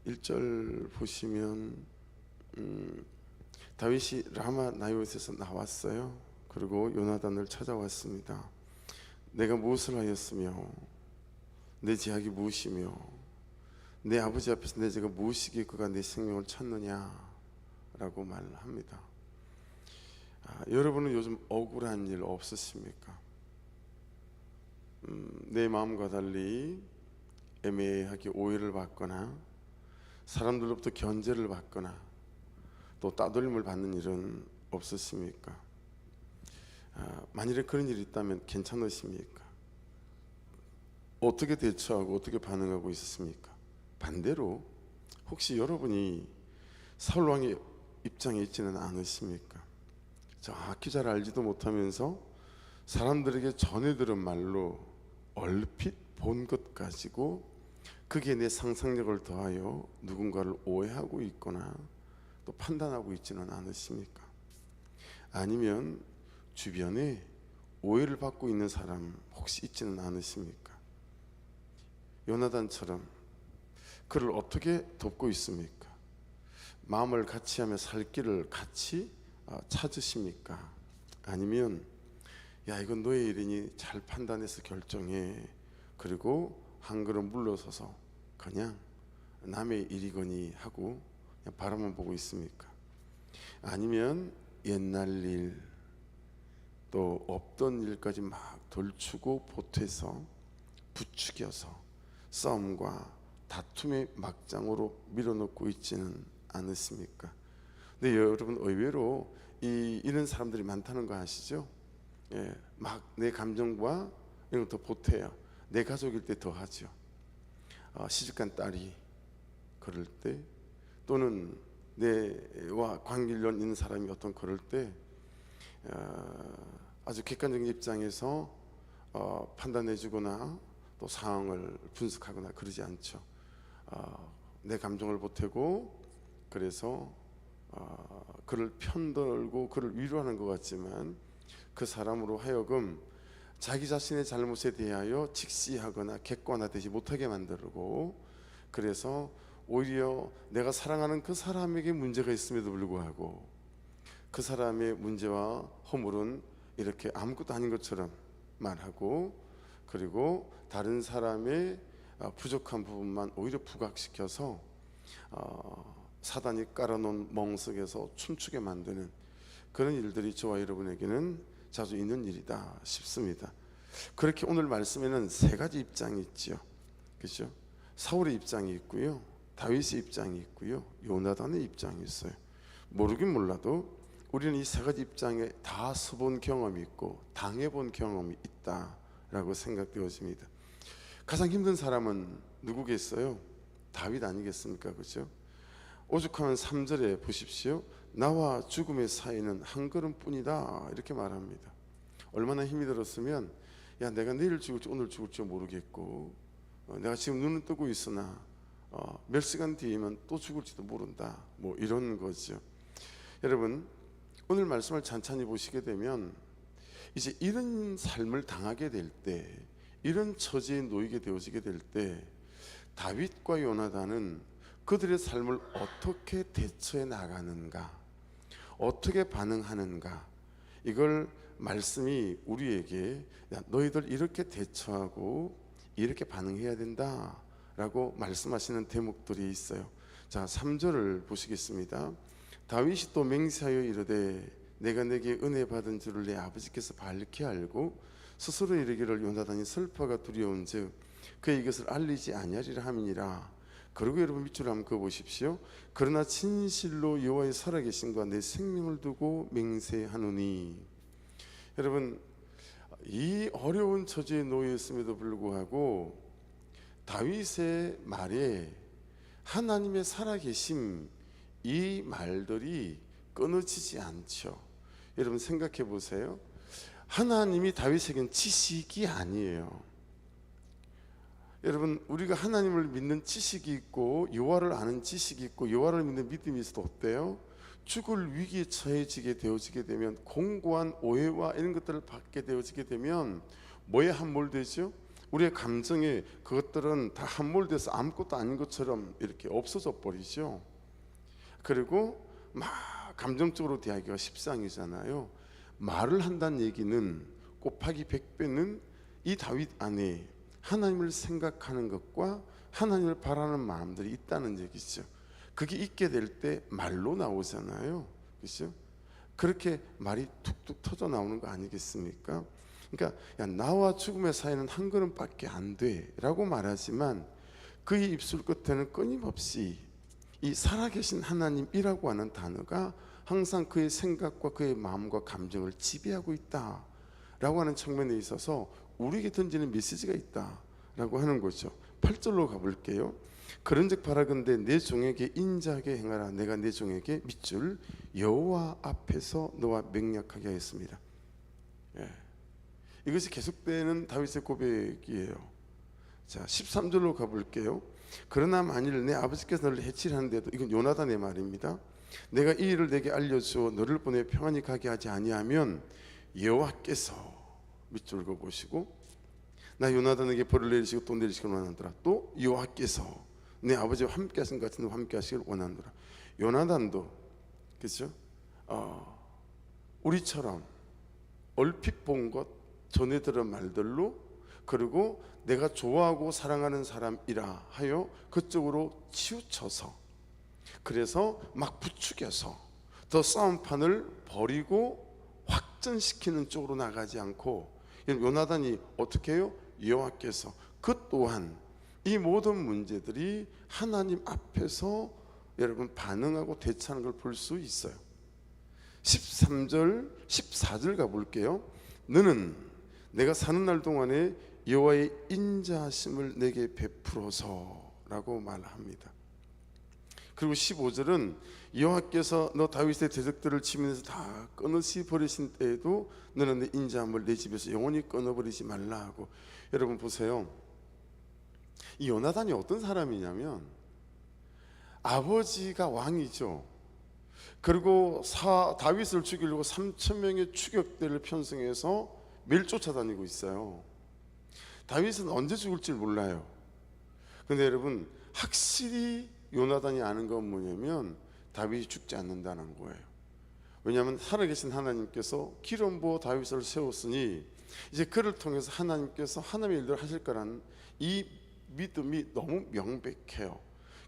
1절 보시면 다윗이 라마 나요트에서 나왔어요. 그리고 요나단을 찾아왔습니다. 내가 무엇을 하였으며 내 제약이 무엇이며 내 아버지 앞에서 내 죄가 무엇이기에 그가 내 생명을 찾느냐라고 말합니다. 여러분은 요즘 억울한 일 없으십니까? 내 마음과 달리 애매하게 오해를 받거나 사람들로부터 견제를 받거나 또 따돌림을 받는 일은 없으십니까? 만일에 그런 일이 있다면 괜찮으십니까? 어떻게 대처하고 어떻게 반응하고 있었습니까? 반대로 혹시 여러분이 사울 왕의 입장에 있지는 않으십니까? 정확히 잘 알지도 못하면서 사람들에게 전해 들은 말로 얼핏 본 것 가지고 그게 내 상상력을 더하여 누군가를 오해하고 있거나 또 판단하고 있지는 않으십니까? 아니면 주변에 오해를 받고 있는 사람 혹시 있지는 않으십니까? 요나단처럼 그를 어떻게 돕고 있습니까? 마음을 같이 하며 살 길을 같이 찾으십니까? 아니면 야, 이건 너의 일이니 잘 판단해서 결정해, 그리고 한 걸음 물러서서 그냥 남의 일이거니 하고 그냥 바라만 보고 있습니까? 아니면 옛날 일, 또 없던 일까지 막 돌추고 보태서 부추겨서 싸움과 다툼의 막장으로 밀어넣고 있지는 않으십니까? 근데 여러분, 의외로 이런 사람들이 많다는 거 아시죠? 막 내 감정과 이런 것도 보태요. 내 가족일 때 더 하죠. 시집간 딸이 그럴 때, 또는 내와 관계련 있는 사람이 어떤 그럴 때 아주 객관적인 입장에서 판단해주거나 또 상황을 분석하거나 그러지 않죠. 내 감정을 보태고 그래서 그를 편들고 그를 위로하는 것 같지만 그 사람으로 하여금 자기 자신의 잘못에 대하여 직시하거나 객관화되지 못하게 만들고, 그래서 오히려 내가 사랑하는 그 사람에게 문제가 있음에도 불구하고 그 사람의 문제와 허물은 이렇게 아무것도 아닌 것처럼 말하고, 그리고 다른 사람의 부족한 부분만 오히려 부각시켜서 사단이 깔아놓은 멍 속에서 춤추게 만드는 그런 일들이 저와 여러분에게는 자주 있는 일이다 싶습니다. 그렇게 오늘 말씀에는 세 가지 입장이 있죠. 그렇죠? 사울의 입장이 있고요, 다윗의 입장이 있고요, 요나단의 입장이 있어요. 모르긴 몰라도 우리는 이 세 가지 입장에 다 서본 경험이 있고 당해본 경험이 있다라고 생각되어집니다. 가장 힘든 사람은 누구겠어요? 다윗 아니겠습니까? 그렇죠? 오죽하면 3절에 보십시오. 나와 죽음의 사이는 한 걸음뿐이다, 이렇게 말합니다. 얼마나 힘이 들었으면, 야, 내가 내일 죽을지 오늘 죽을지 모르겠고 내가 지금 눈을 뜨고 있으나 몇 시간 뒤에면 또 죽을지도 모른다, 뭐 이런 거죠. 여러분, 오늘 말씀을 찬찬히 보시게 되면 이제 이런 삶을 당하게 될 때, 이런 처지에 놓이게 되어지게 될 때 다윗과 요나단은 그들의 삶을 어떻게 대처해 나가는가, 어떻게 반응하는가, 이걸 말씀이 우리에게 너희들 이렇게 대처하고 이렇게 반응해야 된다 라고 말씀하시는 대목들이 있어요. 자, 3절을 보시겠습니다. 다윗이 또 맹세하여 이르되 내가 내게 은혜 받은 줄을 내 아버지께서 밝히 알고 스스로 이르기를 요나단이 슬퍼가 두려운즉 그의 이것을 알리지 아니하리라 함이니라. 그리고 여러분 밑줄 한번 그어 보십시오. 그러나 진실로 여호와의 살아계심과 내 생명을 두고 맹세하노니. 여러분, 이 어려운 처지에 놓여 있음에도 불구하고 다윗의 말에 하나님의 살아계심, 이 말들이 끊어지지 않죠. 여러분 생각해 보세요. 하나님이 다윗에겐 지식이 아니에요. 여러분, 우리가 하나님을 믿는 지식이 있고 여호와를 아는 지식이 있고 여호와를 믿는 믿음이 있어도 어때요? 죽을 위기에 처해지게 되어지게 되면, 공고한 오해와 이런 것들을 받게 되어지게 되면 뭐에 함몰되죠? 우리의 감정에 그것들은 다 함몰돼서 아무것도 아닌 것처럼 이렇게 없어져 버리죠. 그리고 막 감정적으로 대하기가 십상이잖아요. 말을 한다는 얘기는 곱하기 100배는 이 다윗 안에 하나님을 생각하는 것과 하나님을 바라는 마음들이 있다는 얘기죠. 그게 있게 될 때 말로 나오잖아요. 그렇죠? 그렇게 말이 툭툭 터져 나오는 거 아니겠습니까? 그러니까 야, 나와 죽음의 사이는 한 걸음밖에 안 돼라고 말하지만 그의 입술 끝에는 끊임없이 이 살아계신 하나님이라고 하는 단어가 항상 그의 생각과 그의 마음과 감정을 지배하고 있다라고 하는 측면에 있어서 우리에게 던지는 메시지가 있다라고 하는 거죠. 8절로 가볼게요. 그런즉 바라건대 내 종에게 인자하게 행하라. 내가 내 종에게 밑줄 여호와 앞에서 너와 맹약하게 하였습니다. 이것이 계속되는 다윗의 고백이에요. 자, 13절로 가볼게요. 그러나 만일 내 아버지께서 너를 해치려 하는데도, 이건 요나단의 말입니다. 내가 이 일을 내게 알려주어 너를 보내 평안히 가게 하지 아니하면 여호와께서 밑줄 그어보시고 나 요나단에게 벌을 내리시고 또 내리시길 원하노라. 또 여호와께서 내 아버지와 함께 하신 것 같은 함께 하시길 원하노라. 요나단도 그렇죠? 우리처럼 얼핏 본 것, 전에 들은 말들로, 그리고 내가 좋아하고 사랑하는 사람이라 하여 그쪽으로 치우쳐서, 그래서 막 부추겨서 더 싸움판을 벌이고 확전시키는 쪽으로 나가지 않고, 요나단이 어떻게 해요? 여호와께서, 그 또한 이 모든 문제들이 하나님 앞에서 여러분 반응하고 대처하는 걸 볼 수 있어요. 13절 14절 가볼게요. 너는 내가 사는 날 동안에 여호와의 인자하심을 내게 베풀어서 라고 말합니다. 그리고 15절은 여호와께서 너 다윗의 대적들을 치면서 다 끊으시 버리신 때에도 너는 내 인자함을 내 집에서 영원히 끊어버리지 말라 하고. 여러분 보세요. 이 요나단이 어떤 사람이냐면 아버지가 왕이죠. 그리고 다윗을 죽이려고 3,000명의 추격대를 편성해서 매일 쫓아다니고 있어요. 다윗은 언제 죽을지 몰라요. 그런데 여러분 확실히 요나단이 아는 건 뭐냐면 다윗이 죽지 않는다는 거예요. 왜냐하면 살아계신 하나님께서 기름 부어 다윗을 세웠으니 이제 그를 통해서 하나님께서 하나님의 일들을 하실 거라는 이 믿음이 너무 명백해요.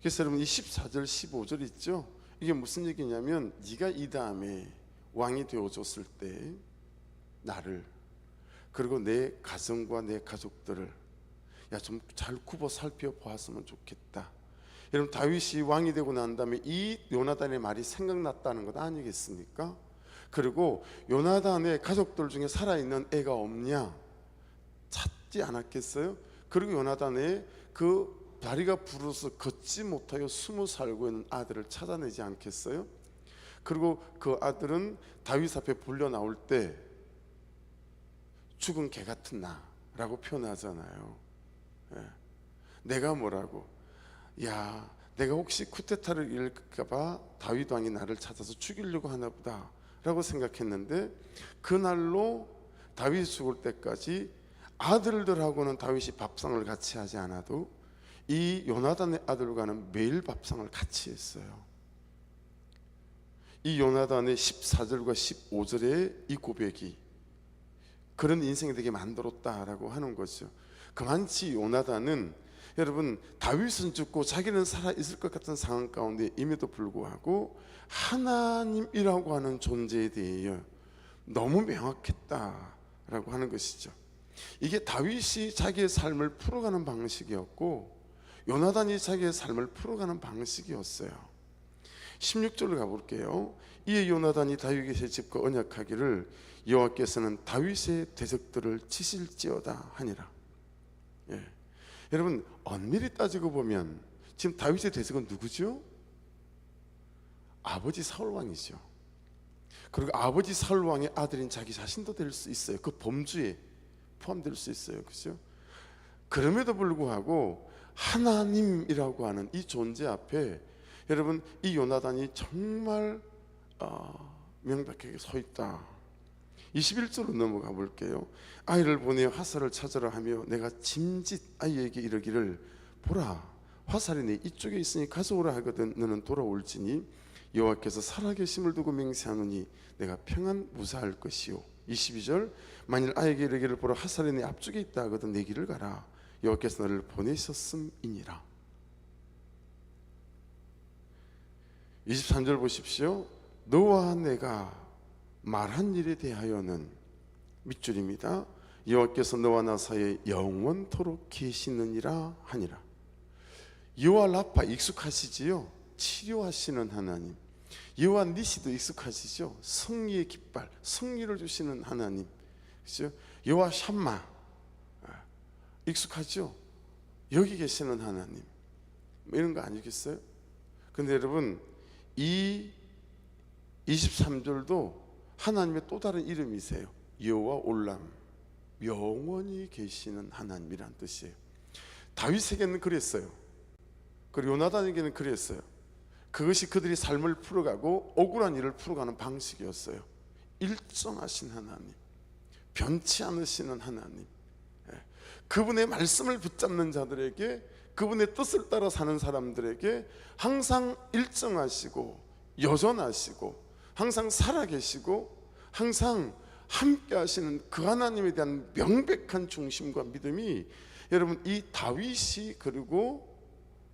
그래서 여러분 이 14절 15절 있죠? 이게 무슨 얘기냐면 네가 이 다음에 왕이 되어줬을 때 나를, 그리고 내 가정과 내 가족들을 좀 잘 굽어 살펴보았으면 좋겠다. 여러분 다윗이 왕이 되고 난 다음에 이 요나단의 말이 생각났다는 것 아니겠습니까? 그리고 요나단의 가족들 중에 살아있는 애가 없냐 찾지 않았겠어요? 그리고 요나단의 그 다리가 부러서 걷지 못하여 숨어 살고 있는 아들을 찾아내지 않겠어요? 그리고 그 아들은 다윗 앞에 불려 나올 때 죽은 개 같은 나라고 표현하잖아요. 내가 뭐라고? 야, 내가 혹시 쿠데타를 일으킬까봐 다윗 왕이 나를 찾아서 죽이려고 하나 보다 라고 생각했는데, 그날로 다윗이 죽을 때까지 아들들하고는 다윗이 밥상을 같이 하지 않아도 이 요나단의 아들과는 매일 밥상을 같이 했어요. 이 요나단의 14절과 15절의 이 고백이 그런 인생이 되게 만들었다라고 하는 거죠. 그만치 요나단은 여러분 다윗은 죽고 자기는 살아있을 것 같은 상황 가운데 임에도 불구하고 하나님이라고 하는 존재에 대해 너무 명확했다라고 하는 것이죠. 이게 다윗이 자기의 삶을 풀어가는 방식이었고 요나단이 자기의 삶을 풀어가는 방식이었어요. 16절로 가볼게요. 이에 요나단이 다윗의 집과 언약하기를 여호와께서는 다윗의 대적들을 치실지어다 하니라. 여러분 엄밀히 따지고 보면 지금 다윗의 대적은 누구죠? 아버지 사울왕이죠. 그리고 아버지 사울왕의 아들인 자기 자신도 될 수 있어요. 그 범주에 포함될 수 있어요. 그렇죠? 그럼에도 불구하고 하나님이라고 하는 이 존재 앞에 여러분 이 요나단이 정말 명백하게 서 있다. 21절로 넘어가 볼게요. 아이를 보내 화살을 찾으라 하며 내가 짐짓 아이에게 이르기를 보라 화살이 내 이쪽에 있으니 가져오라 하거든 너는 돌아올지니 여호와께서 살아계심을 두고 맹세하노니 내가 평안 무사할 것이요. 22절 만일 아이에게 이르기를 보라 화살이 내 앞쪽에 있다 하거든 내 길을 가라 여호와께서 너를 보내셨음이니라. 23절 보십시오. 너와 내가 말한 일에 대하여는 밑줄입니다. 여호와께서 너와 나 사이에 영원토록 계시느니라 하니라. 여호와 라파 익숙하시지요? 치료하시는 하나님. 여호와 니시도 익숙하시죠? 승리의 깃발, 승리를 주시는 하나님. 그렇죠? 여호와 샴마 익숙하죠? 여기 계시는 하나님. 이런 거 아니겠어요? 근데 여러분 이 23절도 하나님의 또 다른 이름이세요. 여호와 올람, 영원히 계시는 하나님이란 뜻이에요. 다윗에게는 그랬어요. 그리고 요나단에게는 그랬어요. 그것이 그들이 삶을 풀어가고 억울한 일을 풀어가는 방식이었어요. 일정하신 하나님, 변치 않으시는 하나님, 그분의 말씀을 붙잡는 자들에게, 그분의 뜻을 따라 사는 사람들에게 항상 일정하시고 여전하시고 항상 살아계시고 항상 함께 하시는 그 하나님에 대한 명백한 중심과 믿음이 여러분 이 다윗이 그리고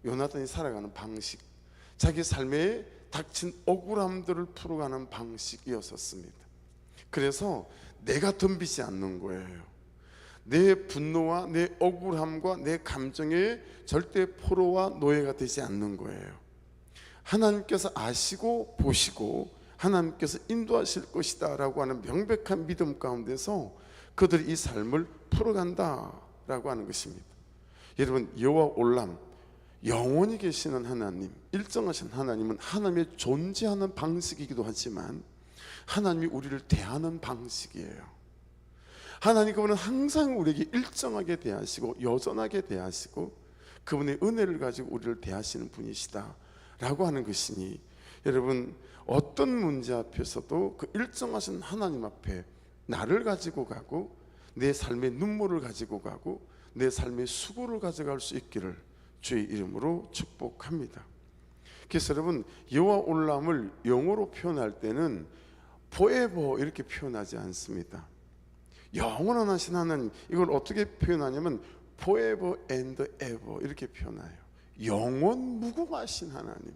요나단이 살아가는 방식, 자기 삶에 닥친 억울함들을 풀어가는 방식이었습니다. 그래서 내가 덤비지 않는 거예요. 내 분노와 내 억울함과 내 감정에 절대 포로와 노예가 되지 않는 거예요. 하나님께서 아시고 보시고 하나님께서 인도하실 것이다 라고 하는 명백한 믿음 가운데서 그들이 이 삶을 풀어간다 라고 하는 것입니다. 여러분 여호와 올람, 영원히 계시는 하나님, 일정하신 하나님은 하나님의 존재하는 방식이기도 하지만 하나님이 우리를 대하는 방식이에요. 하나님 그분은 항상 우리에게 일정하게 대하시고 여전하게 대하시고 그분의 은혜를 가지고 우리를 대하시는 분이시다 라고 하는 것이니 여러분 어떤 문제 앞에서도 그 일정하신 하나님 앞에 나를 가지고 가고 내 삶의 눈물을 가지고 가고 내 삶의 수고를 가져갈 수 있기를 주의 이름으로 축복합니다. 그래서 여러분 여호와 올람을 영어로 표현할 때는 forever 이렇게 표현하지 않습니다. 영원하신 하나님, 이걸 어떻게 표현하냐면 forever and ever 이렇게 표현해요. 영원 무궁하신 하나님,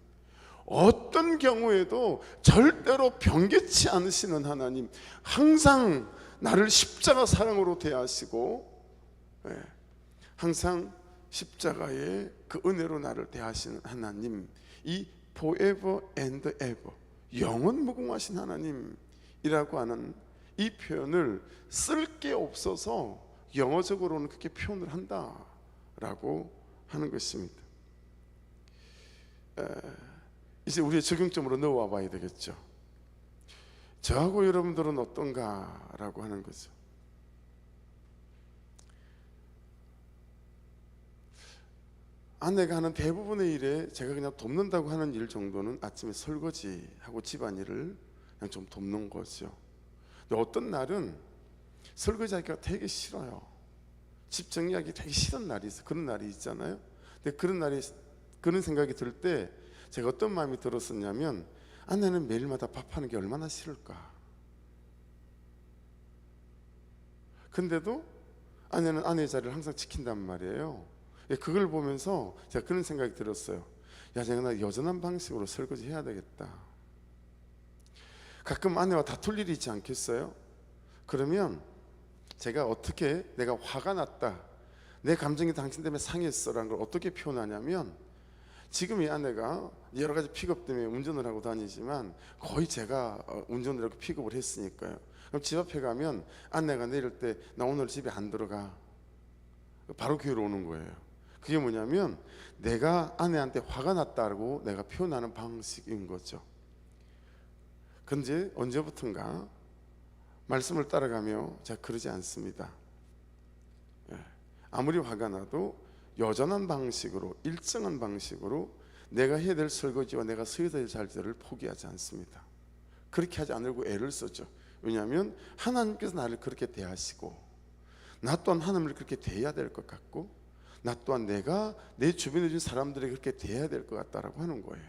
어떤 경우에도 절대로 변개치 않으시는 하나님, 항상 나를 십자가 사랑으로 대하시고 항상 십자가의 그 은혜로 나를 대하시는 하나님, 이 forever and ever 영원 무궁하신 하나님이라고 하는 이 표현을 쓸 게 없어서 영어적으로는 그렇게 표현을 한다라고 하는 것입니다. 이제 우리의 적용점으로 넣어와 봐야 되겠죠. 저하고 여러분들은 어떤가라고 하는 거죠. 아내가 하는 대부분의 일에 제가 그냥 돕는다고 하는 일 정도는 아침에 설거지하고 집안일을 그냥 좀 돕는 거죠. 근데 어떤 날은 설거지하기가 되게 싫어요. 집 정리하기 되게 싫은 날이 있어요. 그런 날이 있잖아요. 근데 그런 생각이 들 때 제가 어떤 마음이 들었었냐면 아내는 매일마다 밥하는 게 얼마나 싫을까. 근데도 아내는 아내의 자리를 항상 지킨단 말이에요. 그걸 보면서 제가 그런 생각이 들었어요. 야, 내가 여전한 방식으로 설거지 해야 되겠다. 가끔 아내와 다툴 일이 있지 않겠어요? 그러면 제가 어떻게, 내가 화가 났다, 내 감정이 당신 때문에 상했어라는 걸 어떻게 표현하냐면, 지금 이 아내가 여러 가지 픽업 때문에 운전을 하고 다니지만 거의 제가 운전을 하고 픽업을 했으니까요. 그럼 집 앞에 가면 아내가 내릴 때 나 오늘 집에 안 들어가, 바로 교회로 오는 거예요. 그게 뭐냐면 내가 아내한테 화가 났다고 내가 표현하는 방식인 거죠. 근데 언제부턴가 말씀을 따라가며 제가 그러지 않습니다. 아무리 화가 나도 여전한 방식으로, 일정한 방식으로 내가 해야 될 설거지와 내가 서야 될 자리들을 포기하지 않습니다. 그렇게 하지 않으려고 애를 쓰죠. 왜냐하면 하나님께서 나를 그렇게 대하시고 나 또한 하나님을 그렇게 대해야 될 것 같고 나 또한 내가 내 주변에 있는 사람들에게 그렇게 대해야 될 것 같다라고 하는 거예요.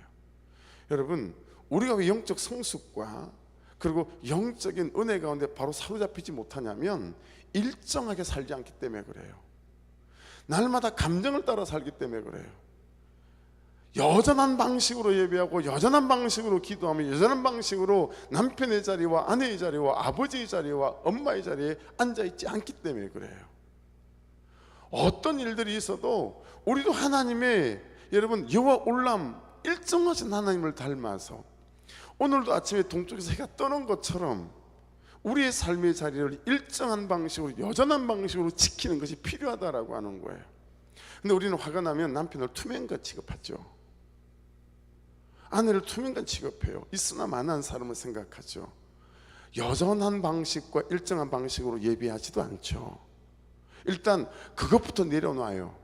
여러분, 우리가 왜 영적 성숙과 그리고 영적인 은혜 가운데 바로 사로잡히지 못하냐면 일정하게 살지 않기 때문에 그래요. 날마다 감정을 따라 살기 때문에 그래요. 여전한 방식으로 예배하고 여전한 방식으로 기도하며 여전한 방식으로 남편의 자리와 아내의 자리와 아버지의 자리와 엄마의 자리에 앉아있지 않기 때문에 그래요. 어떤 일들이 있어도 우리도 하나님의 여러분 여호와 올람 일정하신 하나님을 닮아서 오늘도 아침에 동쪽에서 해가 뜨는 것처럼 우리의 삶의 자리를 일정한 방식으로 여전한 방식으로 지키는 것이 필요하다라고 하는 거예요. 근데 우리는 화가 나면 남편을 투명인간 취급하죠. 아내를 투명인간 취급해요. 있으나 마나한 사람을 생각하죠. 여전한 방식과 일정한 방식으로 예배하지도 않죠. 일단 그것부터 내려놔요.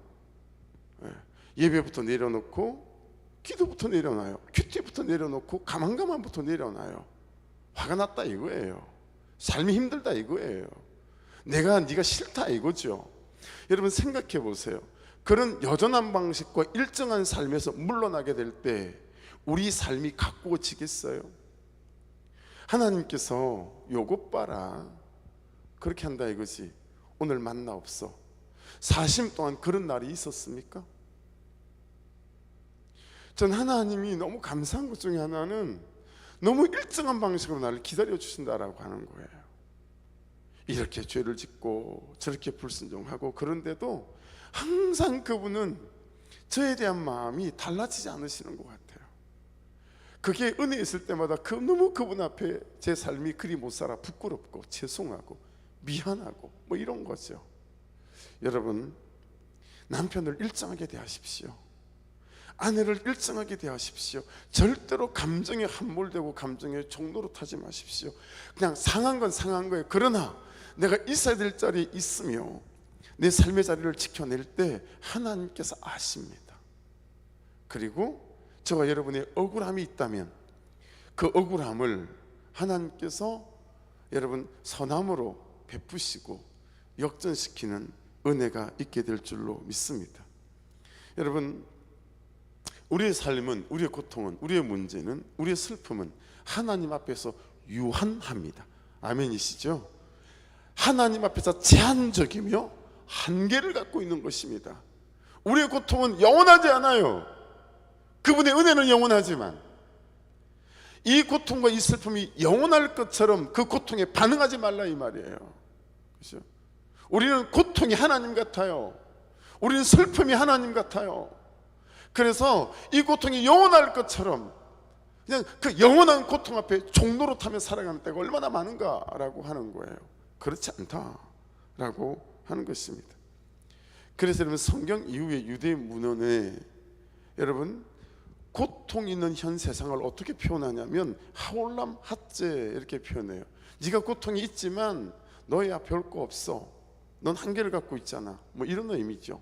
예배부터 내려놓고 기도부터 내려놔요. 큐티부터 내려놓고 가만가만부터 내려놔요. 화가 났다 이거예요. 삶이 힘들다 이거예요. 네가 싫다 이거죠. 여러분 생각해 보세요. 그런 여전한 방식과 일정한 삶에서 물러나게 될 때 우리 삶이 가꾸어지겠어요? 하나님께서 요것 봐라 그렇게 한다 이거지. 오늘 만나 없어. 40년 동안 그런 날이 있었습니까? 전 하나님이 너무 감사한 것 중에 하나는 너무 일정한 방식으로 나를 기다려 주신다라고 하는 거예요. 이렇게 죄를 짓고 저렇게 불순종하고 그런데도 항상 그분은 저에 대한 마음이 달라지지 않으시는 것 같아요. 그게 은혜 있을 때마다 너무 그분 앞에 제 삶이 그리 못 살아 부끄럽고 죄송하고 미안하고 뭐 이런 거죠. 여러분, 남편을 일정하게 대하십시오. 아내를 일정하게 대하십시오. 절대로 감정에 함몰되고 감정에 종로로 타지 마십시오. 그냥 상한 건 상한 거예요. 그러나 내가 있어야 될 자리에 있으며 내 삶의 자리를 지켜낼 때 하나님께서 아십니다. 그리고 저와 여러분의 억울함이 있다면 그 억울함을 하나님께서 여러분 선함으로 베푸시고 역전시키는 은혜가 있게 될 줄로 믿습니다. 여러분, 우리의 삶은, 우리의 고통은, 우리의 문제는, 우리의 슬픔은 하나님 앞에서 유한합니다. 아멘이시죠? 하나님 앞에서 제한적이며 한계를 갖고 있는 것입니다. 우리의 고통은 영원하지 않아요. 그분의 은혜는 영원하지만 이 고통과 이 슬픔이 영원할 것처럼 그 고통에 반응하지 말라 이 말이에요. 그렇죠? 우리는 고통이 하나님 같아요. 우리는 슬픔이 하나님 같아요. 그래서 이 고통이 영원할 것처럼 그냥 그 영원한 고통 앞에 종로로 타며 살아가는 때가 얼마나 많은가라고 하는 거예요. 그렇지 않다라고 하는 것입니다. 그래서 여러분, 성경 이후의 유대 문헌에 여러분 고통 있는 현 세상을 어떻게 표현하냐면 하올람 핫제 이렇게 표현해요. 네가 고통이 있지만 너야 별거 없어. 넌 한계를 갖고 있잖아. 뭐 이런 의미죠.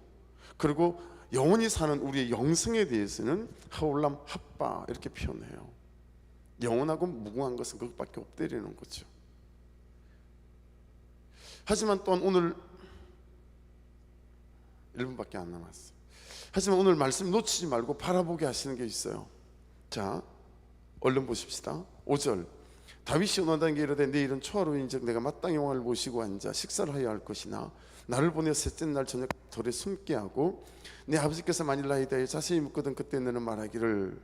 그리고 영원히 사는 우리의 영생에 대해서는 하올람 핫바 이렇게 표현해요. 영원하고 무궁한 것은 그것밖에 없다라는 거죠. 하지만 또한 오늘 1분밖에 안 남았어요. 하지만 오늘 말씀 놓치지 말고 바라보게 하시는 게 있어요. 자, 얼른 보십시다. 5절. 다윗이 요나단에게 이르되 내일은 초하루인즉 내가 마땅히 왕을 모시고 앉아 식사를 하여야 할 것이나 나를 보내 셋째 날 저녁 돌에 숨게 하고 내 아버지께서 만일 나에 대하여 자세히 묻거든 그때 너는 말하기를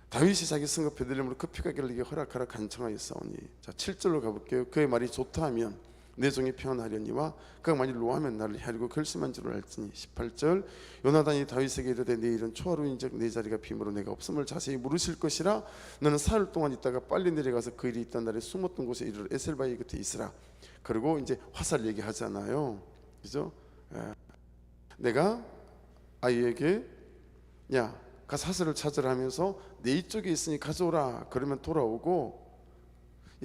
다윗이 자기 성읍 베들레헴으로 급히 가기를 네게 허락하라 간청하였사오니. 자, 7절로 가볼게요. 그의 말이 좋다 하면 내 종이 평안하려니와 그가 만일 노하면 나를 헤아리고 결심한 줄을 알지니. 18절. 요나단이 다윗에게 이르되 내일은 초하루인즉 내 자리가 빔으로 내가 없음을 자세히 물으실 것이라. 너는 사흘 동안 있다가 빨리 내려가서 그 일이 있던 날에 숨었던 곳에 이르러 에셀바위 곁에 있으라. 그리고 이제 화살 얘기하잖아요. 그죠? 내가 아이에게 야 가서 화살을 찾으라 하면서 내 이쪽에 있으니 가져오라. 그러면 돌아오고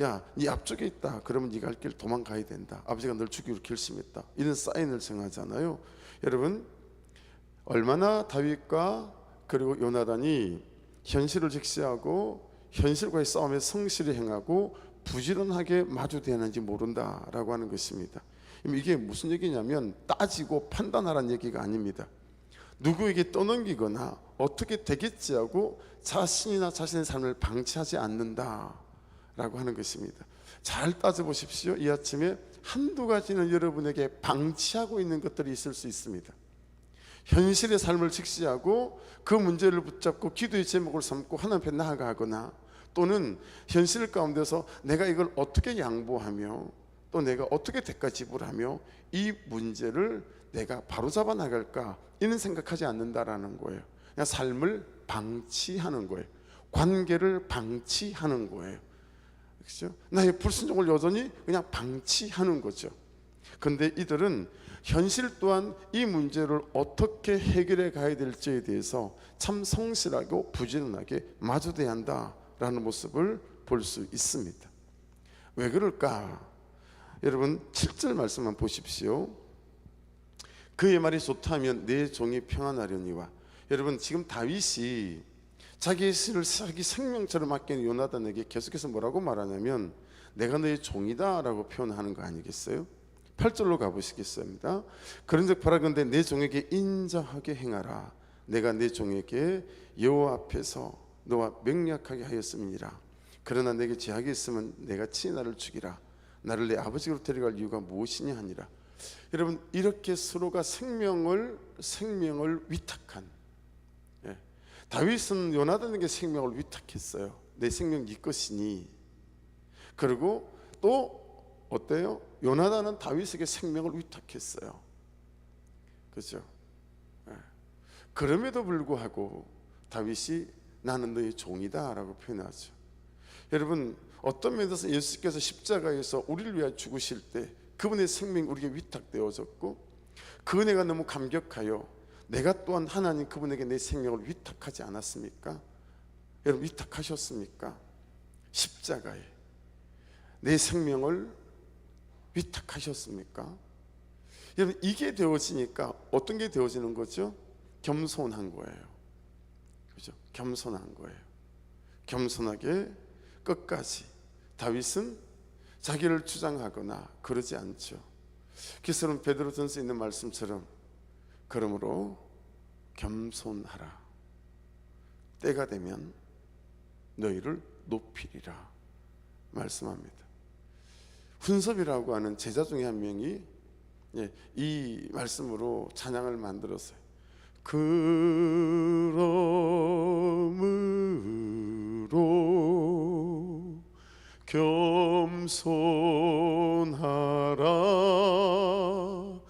야, 네 앞쪽에 있다. 그러면 네가 갈 길 도망가야 된다. 아버지가 널 죽이기로 결심했다. 이런 사인을 정하잖아요. 여러분, 얼마나 다윗과 그리고 요나단이 현실을 직시하고 현실과의 싸움에 성실히 행하고 부지런하게 마주대하는지 모른다라고 하는 것입니다. 이게 무슨 얘기냐면 따지고 판단하라는 얘기가 아닙니다. 누구에게 떠넘기거나 어떻게 되겠지 하고 자신이나 자신의 삶을 방치하지 않는다라고 하는 것입니다. 잘 따져보십시오. 이 아침에 한두 가지는 여러분에게 방치하고 있는 것들이 있을 수 있습니다. 현실의 삶을 직시하고 그 문제를 붙잡고 기도의 제목을 삼고 하나님 앞에 나아가거나, 또는 현실 가운데서 내가 이걸 어떻게 양보하며 또 내가 어떻게 대가 지불하며 이 문제를 내가 바로잡아 나갈까, 이는 생각하지 않는다라는 거예요. 그냥 삶을 방치하는 거예요. 관계를 방치하는 거예요. 그렇죠? 나의 불순종을 여전히 그냥 방치하는 거죠. 그런데 이들은 현실 또한 이 문제를 어떻게 해결해 가야 될지에 대해서 참 성실하고 부지런하게 마주대야 한다라는 모습을 볼 수 있습니다. 왜 그럴까? 여러분 7절 말씀만 보십시오. 그의 말이 좋다면 내 종이 평안하려니와. 여러분 지금 다윗이 자기 신을 자기 생명처럼 맡긴 요나단에게 계속해서 뭐라고 말하냐면 내가 너의 종이다 라고 표현하는 거 아니겠어요? 8절로 가보시겠습니다. 그런즉 바라건대 내 종에게 인자하게 행하라. 내가 내 종에게 여호와 앞에서 너와 명약하게 하였음이니라. 그러나 내게 제약이 있으면 내가 친히 나를 죽이라. 나를 내 아버지로 데려갈 이유가 무엇이냐 하니라. 여러분 이렇게 서로가 생명을 위탁한, 다윗은 요나단에게 생명을 위탁했어요. 내 생명 네 것이니. 그리고 또 어때요? 요나단은 다윗에게 생명을 위탁했어요. 그렇죠? 그럼에도 불구하고 다윗이 나는 너의 종이다 라고 표현하죠. 여러분 어떤 면에서 예수께서 십자가에서 우리를 위하여 죽으실 때 그분의 생명이 우리에게 위탁되어졌고 그 은혜가 너무 감격하여 내가 또한 하나님 그분에게 내 생명을 위탁하지 않았습니까? 여러분 위탁하셨습니까? 십자가에 내 생명을 위탁하셨습니까? 여러분 이게 되어지니까 어떤 게 되어지는 거죠? 겸손한 거예요. 그죠? 겸손한 거예요. 겸손하게 끝까지. 다윗은 자기를 주장하거나 그러지 않죠. 그래서 베드로전서에 있는 말씀처럼 그러므로 겸손하라. 때가 되면 너희를 높이리라 말씀합니다. 훈섭이라고 하는 제자 중에 한 명이 이 말씀으로 찬양을 만들었어요. 그러므로 겸손하라.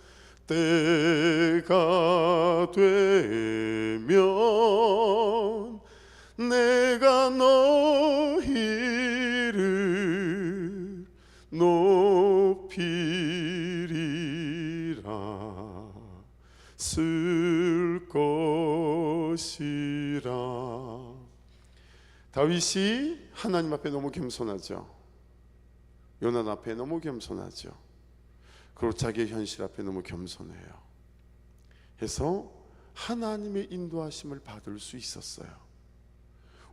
때가 되면 내가 너희를 높이리라. 쓸 것이라. 다윗이 하나님 앞에 너무 겸손하죠. 요나단 앞에 너무 겸손하죠. 그리고 자기의 현실 앞에 너무 겸손해요. 해서 하나님의 인도하심을 받을 수 있었어요.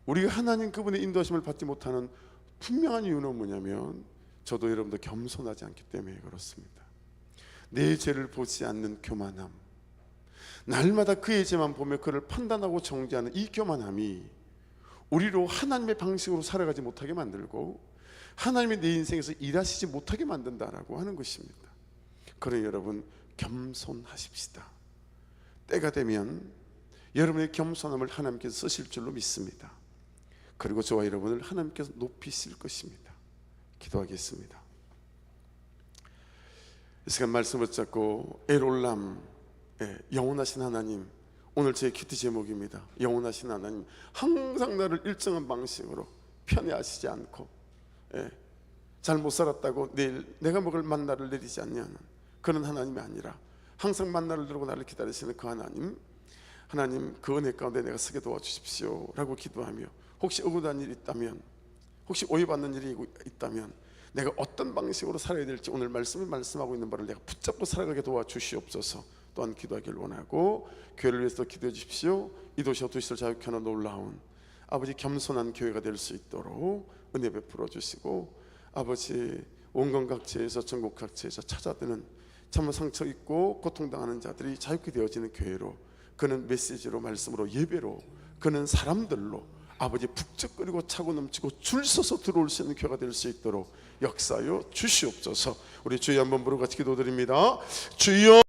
우리가 하나님 그분의 인도하심을 받지 못하는 분명한 이유는 뭐냐면 저도 여러분도 겸손하지 않기 때문에 그렇습니다. 내 죄를 보지 않는 교만함, 날마다 그의 죄만 보며 그를 판단하고 정죄하는 이 교만함이 우리로 하나님의 방식으로 살아가지 못하게 만들고 하나님의 내 인생에서 일하시지 못하게 만든다라고 하는 것입니다. 그러니 여러분 겸손하십시다. 때가 되면 여러분의 겸손함을 하나님께서 쓰실 줄로 믿습니다. 그리고 저와 여러분을 하나님께서 높이실 것입니다. 기도하겠습니다. 이 시간 말씀을 잡고 엘올람, 영원하신 하나님, 오늘 제 기도 제목입니다. 영원하신 하나님, 항상 나를 일정한 방식으로 편애하시지 않고 잘 못 살았다고 내일 내가 먹을 만나를 내리지 않냐는 그런 하나님이 아니라 항상 만나를 들고 나를 기다리시는 그 하나님, 하나님 그 은혜 가운데 내가 서게 도와주십시오 라고 기도하며, 혹시 억울한 일이 있다면, 혹시 오해받는 일이 있다면 내가 어떤 방식으로 살아야 될지 오늘 말씀을 말씀하고 있는 바를 내가 붙잡고 살아가게 도와주시옵소서 또한 기도하기를 원하고, 교회를 위해서 기도해 주십시오. 이 도시와 도시를 자유케 하는 놀라운 아버지 겸손한 교회가 될 수 있도록 은혜 베풀어 주시고, 아버지 원건 각지에서 전국 각지에서 찾아드는 참 상처 있고 고통당하는 자들이 자유케 되어지는 교회로, 그는 메시지로 말씀으로 예배로, 그는 사람들로 아버지 북적거리고 차고 넘치고 줄 서서 들어올 수 있는 교회가 될 수 있도록 역사여 주시옵소서. 우리 주여 한번 부르고 같이 기도드립니다. 주여